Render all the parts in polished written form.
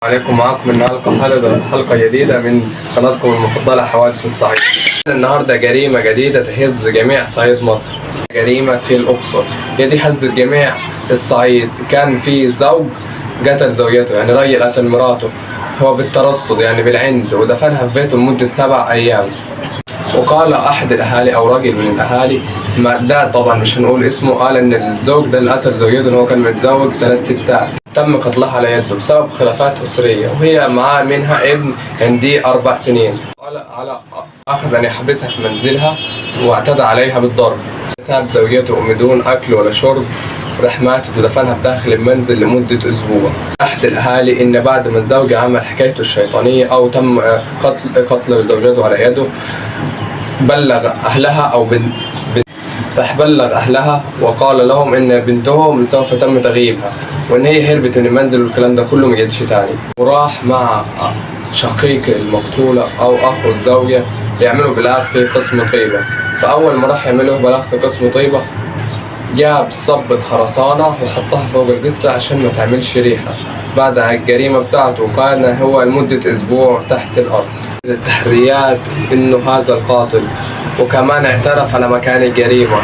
عليكم معاكم النهارده حلقة جديدة من قناتكم المفضلة حوادث الصعيد. النهارده جريمة جديدة تهز جميع صعيد مصر، جريمة في الأقصر. هي دي هزت جميع الصعيد. كان في زوج قتل زوجته، يعني راجل قتل مراته هو بالترصد يعني بالعند، ودفنها في بيته لمدة 7 أيام. وقال أحد الأهالي أو راجل من الأهالي، ما ده طبعا مش هنقول اسمه، قال إن الزوج ده اللي قتل زوجته إن هو كان متزوج 3 ستات تم قتلها على يده بسبب خلافات أسرية، وهي معاه منها ابن عندي 4 سنين. قال على أخذ أن يحبسها في منزلها واعتدى عليها بالضرب. ساب زوجته بدون أكل ولا شرب، راح ماتت ودفنها بداخل المنزل لمدة أسبوع. أحد الأهالي إن بعد ما الزوج عمل حكايته الشيطانية أو تم قتل زوجته على يده، بلغ أهلها راح بلغ أهلها وقال لهم إن بنتهم سوف تم تغييبها، وإن هي هربت من المنزل والكلام ده كله ما جتش تاني. وراح مع شقيق المقتولة أو أخو الزوجة يعملوا بلاغ في قسم طيبة. فأول ما راح يعملوا بلاغ في قسم طيبة، جاب صبة خرسانة وحطها فوق الجثة عشان ما تعملش ريحة. بعد الجريمة بتاعته كان هو لمدة أسبوع تحت الأرض. التحريات إنه هذا القاتل، وكمان اعترف على مكان الجريمة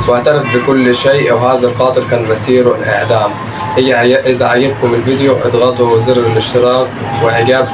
واعترف بكل شيء، وهذا القاتل كان مسيره الإعدام. إذا عجبكم الفيديو اضغطوا زر الاشتراك وإعجاب